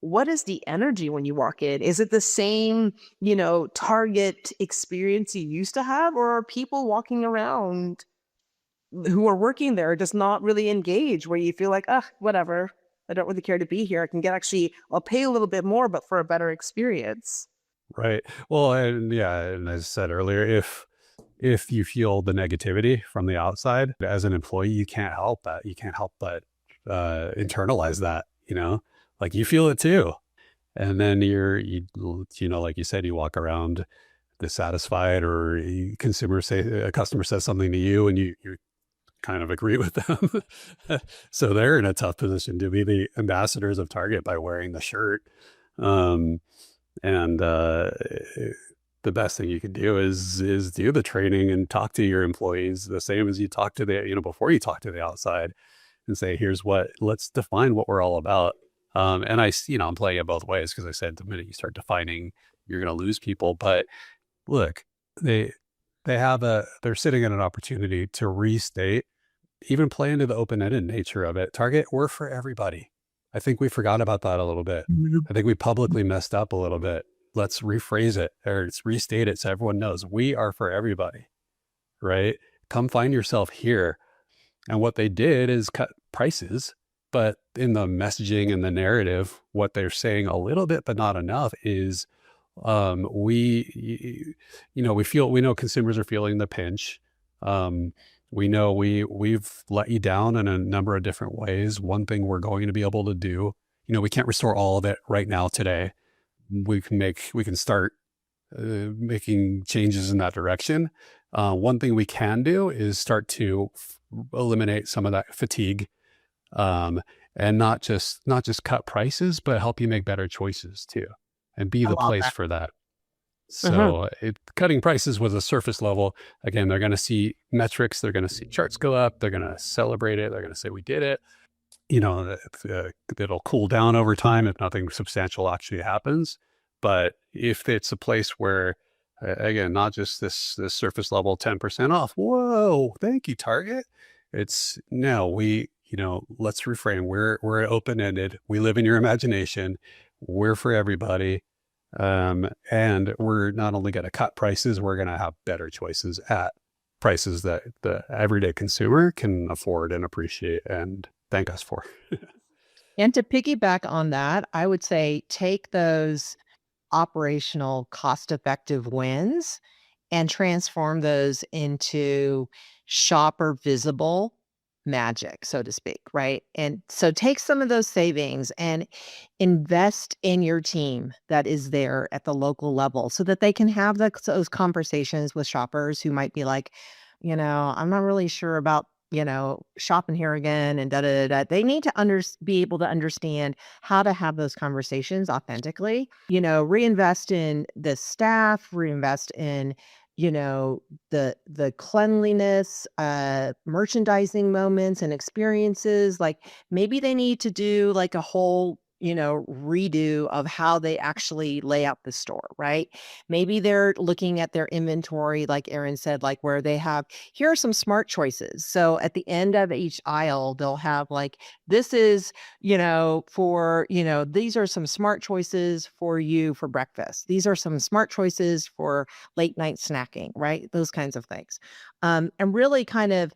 what is the energy when you walk in? Is it the same, Target experience you used to have, or are people walking around who are working there just not really engaged, where you feel like, whatever, I don't really care to be here. I can I'll pay a little bit more, but for a better experience. Right. Well, and yeah, and as I said earlier, if you feel the negativity from the outside as an employee, you can't help that. You can't help but internalize that, like you feel it too. And then like you said, you walk around dissatisfied, or a customer says something to you and you kind of agree with them. So they're in a tough position to be the ambassadors of Target by wearing the shirt. Um, and the best thing you can do is do the training and talk to your employees the same as you talk to before you talk to the outside, and say, let's define what we're all about. And I'm playing it both ways, because I said the minute you start defining, you're going to lose people. But look, they're sitting in an opportunity to restate, even play into the open-ended nature of it. Target, we're for everybody. I think we forgot about that a little bit. I think we publicly messed up a little bit. Let's rephrase it, or let's restate it so everyone knows we are for everybody, right? Come find yourself here. And what they did is cut prices, but in the messaging and the narrative, what they're saying a little bit, but not enough, is we know consumers are feeling the pinch. We know we've let you down in a number of different ways. One thing we're going to be able to do, we can't restore all of it right now today. We can start making changes in that direction. One thing we can do is start to eliminate some of that fatigue, and not just cut prices, but help you make better choices too, and be the place for that. So cutting prices was a surface level. Again, they're going to see metrics. They're going to see charts go up. They're going to celebrate it. They're going to say, we did it. It'll cool down over time if nothing substantial actually happens. But if it's a place where, again, not just this surface level 10% off, whoa, thank you, Target. It's no, let's reframe. We're open-ended. We live in your imagination. We're for everybody. And we're not only going to cut prices, we're going to have better choices at prices that the everyday consumer can afford and appreciate and thank us for. And to piggyback on that, I would say take those operational cost-effective wins and transform those into shopper visible magic, so to speak, right? And so take some of those savings and invest in your team that is there at the local level, so that they can have those conversations with shoppers who might be like, I'm not really sure about, shopping here again, and da da da. They need to be able to understand how to have those conversations authentically. Reinvest in the staff, reinvest in the cleanliness, merchandising moments and experiences. Like maybe they need to do like a whole redo of how they actually lay out the store, right? Maybe they're looking at their inventory, like Erin said, like where they have, here are some smart choices. So at the end of each aisle, they'll have like, this is, these are some smart choices for you for breakfast. These are some smart choices for late night snacking, right? Those kinds of things. And really kind of,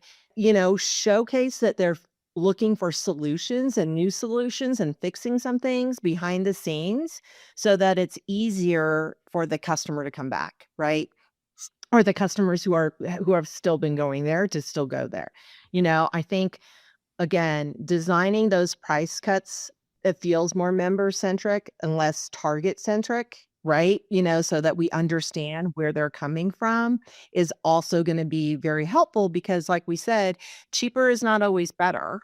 showcase that they're looking for solutions and new solutions and fixing some things behind the scenes, so that it's easier for the customer to come back, right? Or the customers who have still been going there to still go there. I think, again, designing those price cuts, it feels more member centric and less target centric, right? So that we understand where they're coming from is also going to be very helpful, because like we said, cheaper is not always better.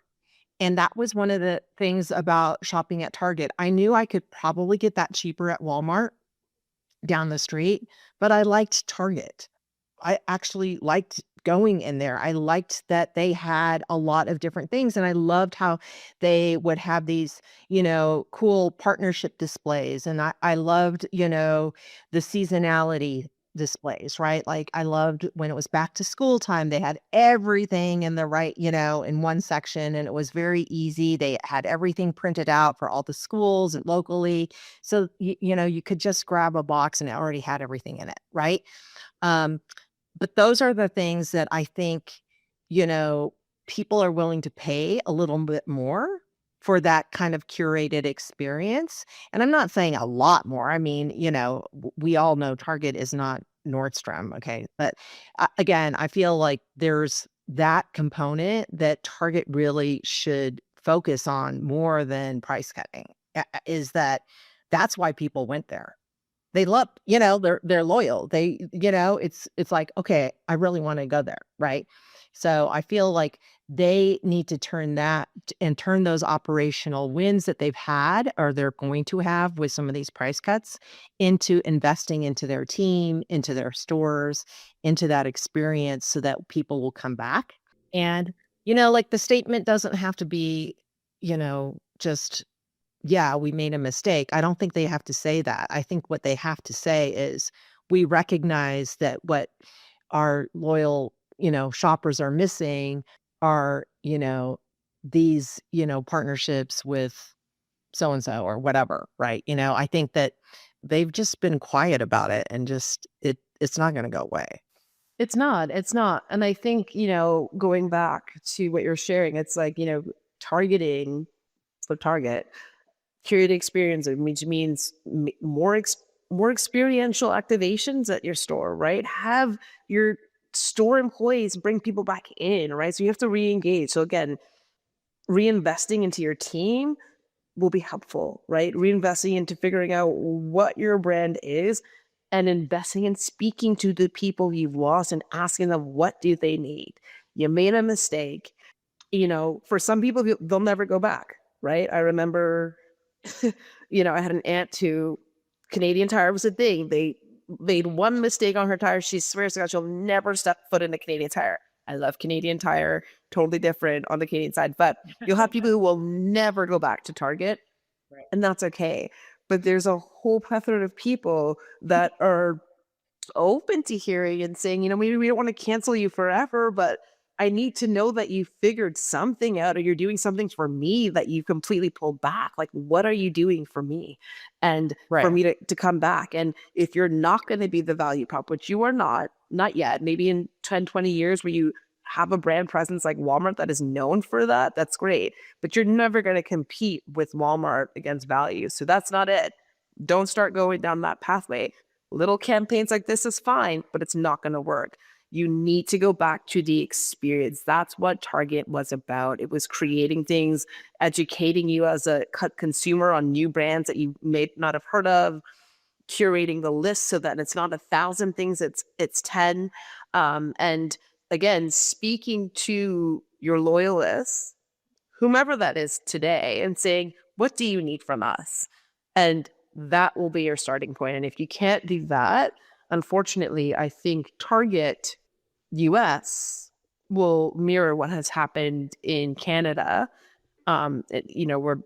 And that was one of the things about shopping at Target. I knew I could probably get that cheaper at Walmart down the street, but I liked Target. I actually liked going in there. I liked that they had a lot of different things, and I loved how they would have these, cool partnership displays. And I loved, the seasonality displays, right? Like I loved when it was back to school time, they had everything in the right, in one section, and it was very easy. They had everything printed out for all the schools and locally. So, you could just grab a box and it already had everything in it, right? Um, but those are the things that I think, you know, people are willing to pay a little bit more for that kind of curated experience. And I'm not saying a lot more. I mean, we all know Target is not Nordstrom, okay? But again, I feel like there's that component that Target really should focus on more than price cutting. Is that's why people went there. They love, they're loyal. It's like, okay, I really want to go there, right? So I feel like they need to turn that and turn those operational wins that they've had or they're going to have with some of these price cuts into investing into their team, into their stores, into that experience so that people will come back. And, like the statement doesn't have to be, just yeah, we made a mistake. I don't think they have to say that. I think what they have to say is we recognize that what our loyal, shoppers are missing are, these, partnerships with so and so or whatever, right? I think that they've just been quiet about it and just it's not going to go away. It's not. It's not. And I think, going back to what you're sharing, it's like, targeting the target, curated experience, which means more experiential activations at your store, right? Have your store employees bring people back in, right? So you have to re-engage. So again, reinvesting into your team will be helpful, right? Reinvesting into figuring out what your brand is and investing in speaking to the people you've lost and asking them, what do they need? You made a mistake. For some people, they'll never go back, right? I remember, I had an aunt who Canadian Tire was a thing. They made one mistake on her tire. She swears to God she'll never step foot in a Canadian Tire. I love Canadian Tire, totally different on the Canadian side, but you'll have people who will never go back to Target, right, and that's okay. But there's a whole plethora of people that are open to hearing and saying, maybe we don't want to cancel you forever, but I need to know that you figured something out or you're doing something for me that you completely pulled back. Like, what are you doing for me? And for Right. me to come back. And if you're not going to be the value prop, which you are not yet, maybe in 10, 20 years where you have a brand presence like Walmart that is known for that, that's great. But you're never going to compete with Walmart against value. So that's not it. Don't start going down that pathway. Little campaigns like this is fine, but it's not going to work. You need to go back to the experience. That's what Target was about. It was creating things, educating you as a consumer on new brands that you may not have heard of, curating the list so that it's not 1,000 things, it's 10. And again, speaking to your loyalists, whomever that is today, and saying, what do you need from us? And that will be your starting point. And if you can't do that, unfortunately, I think Target US will mirror what has happened in Canada. Where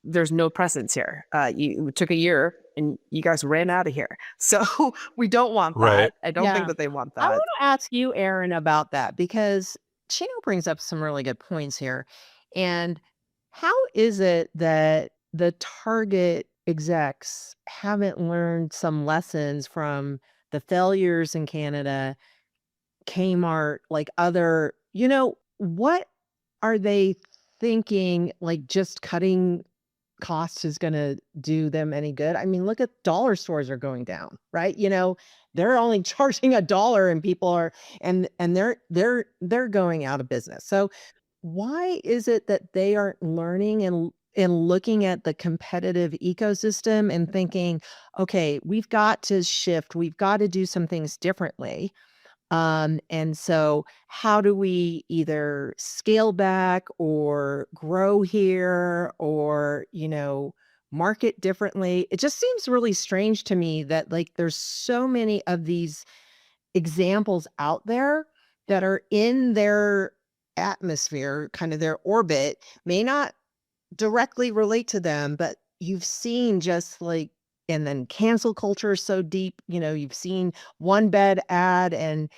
there's no presence here. It took a year and you guys ran out of here. So we don't want that. Right. I don't think that they want I that. want to ask you, Erin, about that because Chino brings up some really good points here. And how is it that the Target execs haven't learned some lessons from the failures in Canada, Kmart, like other, what are they thinking? Like just cutting costs is going to do them any good? I mean, look at dollar stores are going down, right? They're only charging $1 and people are, and they're going out of business. So why is it that they aren't learning and looking at the competitive ecosystem and thinking, okay, we've got to shift, we've got to do some things differently. And so how do we either scale back or grow here or, market differently? It just seems really strange to me that like there's so many of these examples out there that are in their atmosphere, kind of their orbit, may not directly relate to them, but you've seen just like and then cancel culture is so deep. You've seen one bad ad and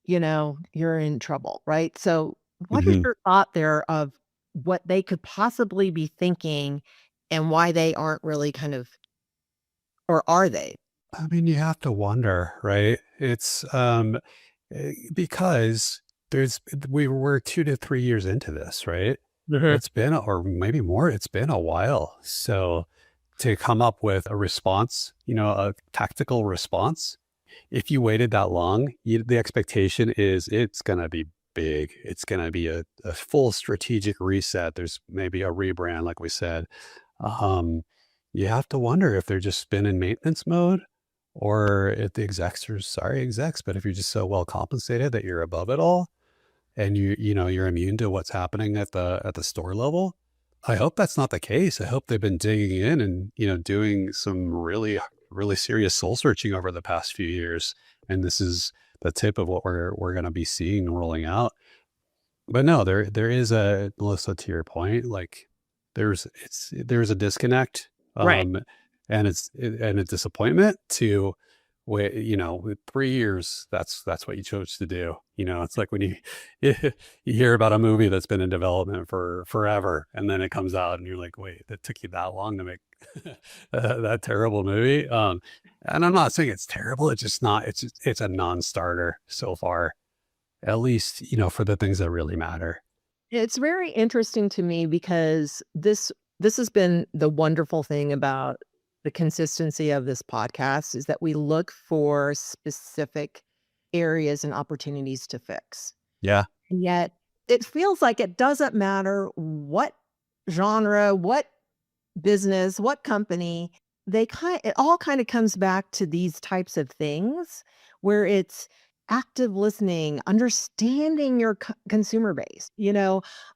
you're in trouble, right? So what is Mhm. your thought there of what they could possibly be thinking and why they aren't really kind of, or are they? I mean, you have to wonder, right? It's because we're 2 to 3 years into this, right? Mhm. It's been, or maybe more, it's been a while. So to come up with a response, a tactical response, if you waited that long, the expectation is it's going to be big. It's going to be a full strategic reset. There's maybe a rebrand, like we said. Um, you have to wonder if they're just been in maintenance mode, or if the execs are sorry execs, but if you're just so well compensated that you're above it all and you're immune to what's happening at the store level. I hope that's not the case. I hope they've been digging in and, doing some really serious soul searching over the past few years. And this is the tip of what we're going to be seeing rolling out. But no, there is Melissa, to your point, like there's a disconnect, Right. um, and a disappointment to wait, with 3 years, that's what you chose to do. It's like when you you hear about a movie that's been in development for forever, and then it comes out, and you're like, wait, that took you that long to make that terrible movie. And I'm not saying it's terrible. It's just not. It's a non-starter so far, at least, for the things that really matter. It's very interesting to me because this has been the wonderful thing about the consistency of this podcast is that we look for specific areas and opportunities to fix. Yeah. And yet it feels like it doesn't matter what genre, what business, what company, it all kind of comes back to these types of things where it's active listening, understanding your consumer base,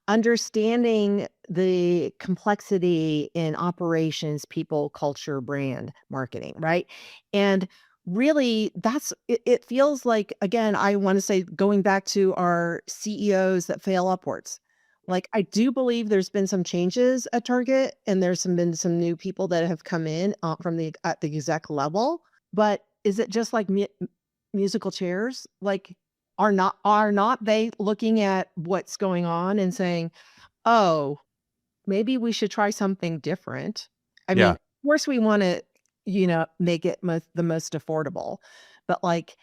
understanding the complexity in operations, people, culture, brand, marketing, right? And really it feels like, again, I want to say, going back to our CEOs that fail upwards, like, I do believe there's been some changes at Target, and been some new people that have come in, from at the exec level, but is it just like musical chairs? Like, are not they looking at what's going on and saying, "Oh, maybe we should try something different"? I mean, Yeah. of course we wanna, make it the most affordable, but, like,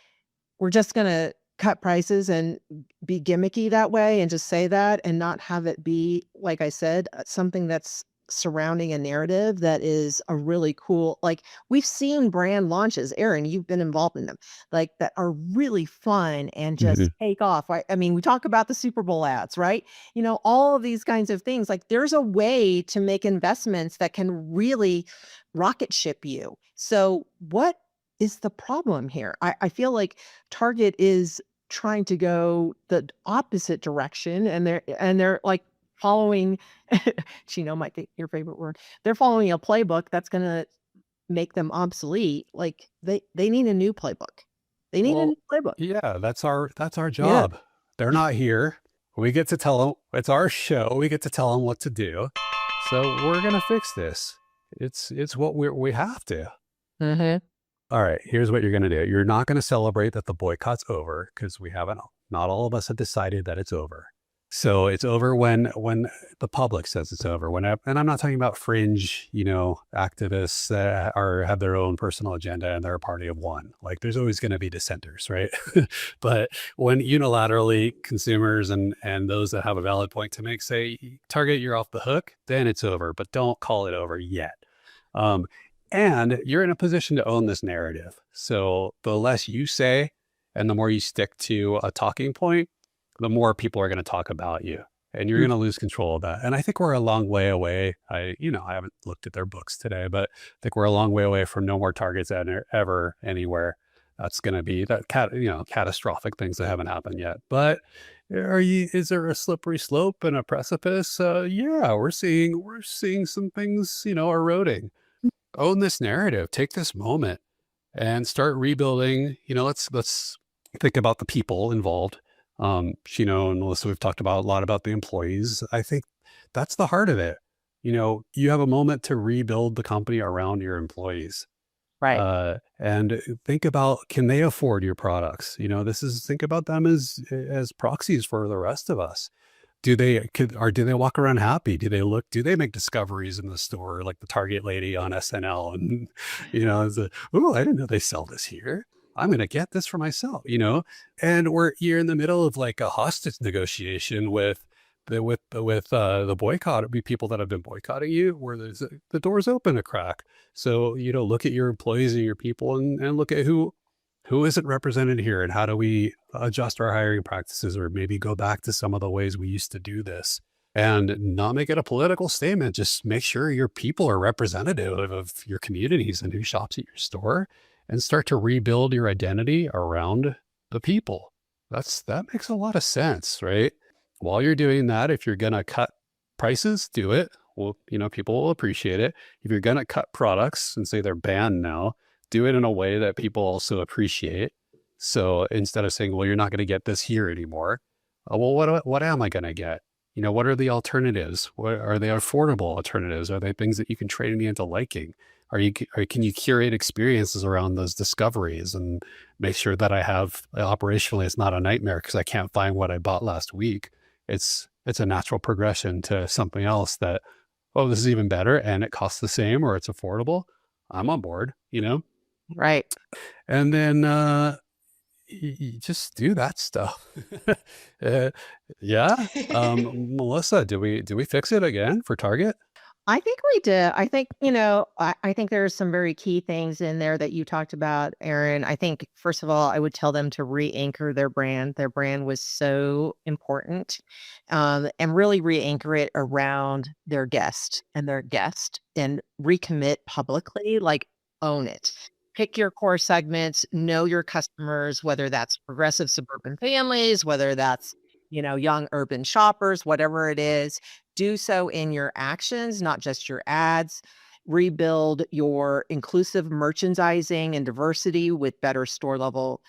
we're just gonna cut prices and be gimmicky that way and just say that and not have it be, like I said, something that's surrounding a narrative that is a really cool, like, we've seen brand launches, Aaron, you've been involved in them, like, that are really fun and just Mhm. take off, right? I mean, we talk about the Super Bowl ads, right? All of these kinds of things, like, there's a way to make investments that can really rocket ship you. So what is the problem here? I feel like Target is trying to go the opposite direction, and they're like following Chino might be your favorite word. They're following a playbook that's gonna make them obsolete. Like, they need a new playbook. They need a new Well, playbook. yeah, that's our Yeah. job. They're not here. We get to tell them, it's our show. We get to tell them what to do. So we're gonna fix this. It's what we have to. Mhm. All right, here's what you're gonna do. You're not gonna celebrate that the boycott's over, because we haven't. Not all of us have decided that it's over. So it's over when the public says it's over. And I'm not talking about fringe, activists that have their own personal agenda and they're a party of one. Like, there's always going to be dissenters, right? But when unilaterally consumers and those that have a valid point to make say, Target, you're off the hook, then it's over. But don't call it over yet. Um, and you're in a position to own this narrative. So the less you say and the more you stick to a talking point, the more people are going to talk about you, and you're Mm. going to lose control of that. And I think we're a long way away. I haven't looked at their books today, but I think we're a long way away from no more targets ever anywhere. That's going to be catastrophic things that haven't happened yet. But is there a slippery slope and a precipice? Yeah, we're seeing some things, eroding. Own this narrative, take this moment and start rebuilding. Let's think about the people involved. Chino and Melissa, we've talked about a lot about the employees. I think that's the heart of it. You have a moment to rebuild the company around your employees. Right. And think about, can they afford your products? Think about them as proxies for the rest of us. Do they walk around happy? Do they make discoveries in the store like the Target lady on SNL? And, oh, I didn't know they sell this here. I'm going to get this for myself, and you're in the middle of like a hostage negotiation with the boycott, people that have been boycotting you, where the door's open a crack. So, look at your employees and your people and look at who isn't represented here, and how do we adjust our hiring practices, or maybe go back to some of the ways we used to do this, and not make it a political statement. Just make sure your people are representative of your communities and who shops at your store, and start to rebuild your identity around the people. That makes a lot of sense, right? While you're doing that, if you're going to cut prices, do it. Well, people will appreciate it. If you're going to cut products and say they're banned now, do it in a way that people also appreciate. So instead of saying, well, you're not going to get this here anymore. Well, what am I going to get? What are the alternatives? What are they affordable alternatives? Are they things that you can train me into liking? Can you curate experiences around those discoveries and make sure that I have operationally, it's not a nightmare because I can't find what I bought last week. It's a natural progression to something else that, oh, this is even better and it costs the same, or it's affordable. I'm on board, Right. And then you just do that stuff. Yeah. Melissa, do we fix it again for Target? I think we did. I think, I think there's some very key things in there that you talked about, Aaron. I think, first of all, I would tell them to re-anchor their brand. Their brand was so important, and really re-anchor it around their guest, and recommit publicly, like own it. Pick your core segments, know your customers, whether that's progressive suburban families, whether that's, young urban shoppers, whatever it is. Do so in your actions, not just your ads. Rebuild your inclusive merchandising and diversity with better store level,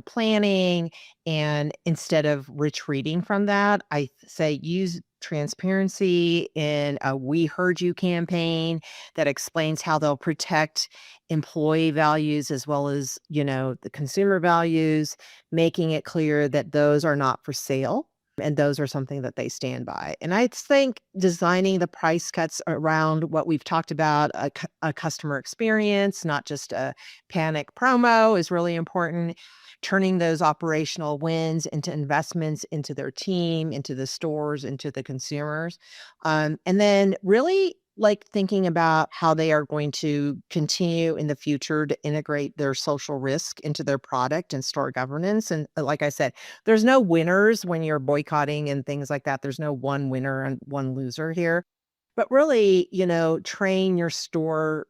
planning. And instead of retreating from that, I say use transparency in a "We Heard You" campaign that explains how they'll protect employee values as well as, the consumer values, making it clear that those are not for sale and those are something that they stand by. And I think designing the price cuts around what we've talked about, a customer experience, not just a panic promo, is really important. Turning those operational wins into investments into their team, into the stores, into the consumers. And then really like thinking about how they are going to continue in the future to integrate their social risk into their product and store governance. And like I said, there's no winners when you're boycotting and things like that. There's no one winner and one loser here. But really, train your store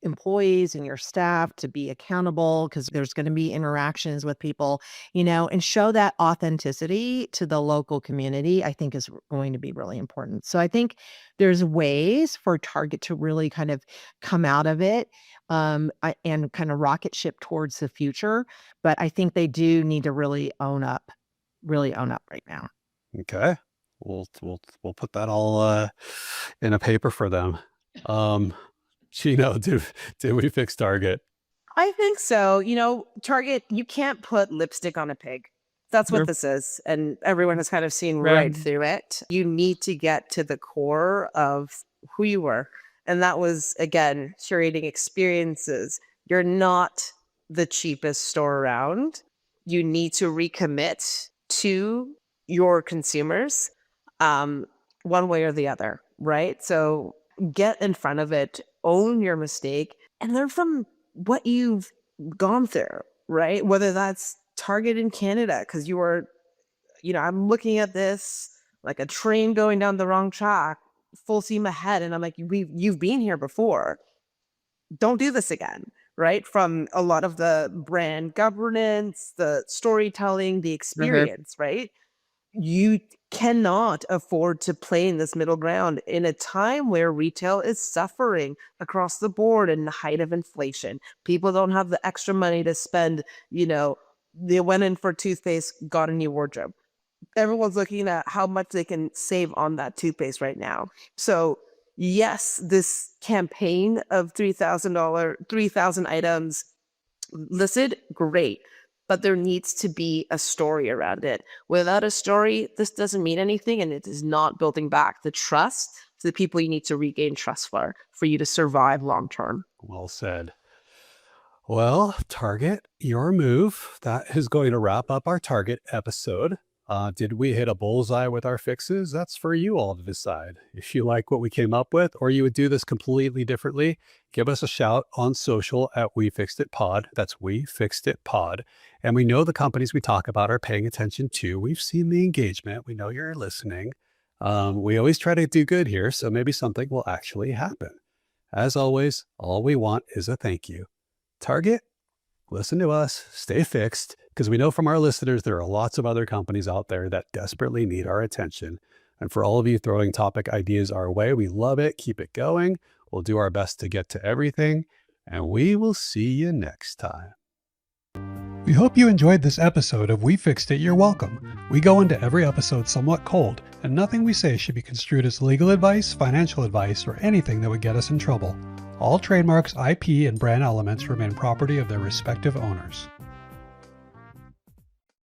employees and your staff to be accountable, because there's going to be interactions with people, and show that authenticity to the local community, I think is going to be really important. So I think there's ways for Target to really kind of come out of it, and kind of rocket ship towards the future. But I think they do need to really own up right now. Okay. We'll put that all in a paper for them. Chino, did we fix Target? I think so. Target, you can't put lipstick on a pig. That's what Sure. this is. And everyone has kind of seen Right. right through it. You need to get to the core of who you were. And that was, again, curating experiences. You're not the cheapest store around. You need to recommit to your consumers, one way or the other, right? So get in front of it, own your mistake, and learn from what you've gone through, right? Whether that's Target in Canada, because you were, I'm looking at this like a train going down the wrong track, full steam ahead. And I'm like, you've been here before. Don't do this again, right? From a lot of the brand governance, the storytelling, the experience, right? You cannot afford to play in this middle ground in a time where retail is suffering across the board in the height of inflation. People don't have the extra money to spend, they went in for toothpaste, got a new wardrobe. Everyone's looking at how much they can save on that toothpaste right now. So yes, this campaign of $3,000 items listed, great. But there needs to be a story around it. Without a story, this doesn't mean anything, and it is not building back the trust to the people you need to regain trust for you to survive long term. Well said. Well, Target, your move. That is going to wrap up our Target episode. Did we hit a bullseye with our fixes? That's for you all to decide. If you like what we came up with, or you would do this completely differently, give us a shout on social at We Fixed It Pod. That's We Fixed It Pod. And we know the companies we talk about are paying attention to. We've seen the engagement. We know you're listening. We always try to do good here, so maybe something will actually happen. As always, all we want is a thank you. Target, listen to us, stay fixed, because we know from our listeners there are lots of other companies out there that desperately need our attention. And for all of you throwing topic ideas our way, we love it. Keep it going. We'll do our best to get to everything, and we will see you next time. We hope you enjoyed this episode of We Fixed It, You're Welcome. We go into every episode somewhat cold, and nothing we say should be construed as legal advice, financial advice, or anything that would get us in trouble. All trademarks, IP, and brand elements remain property of their respective owners.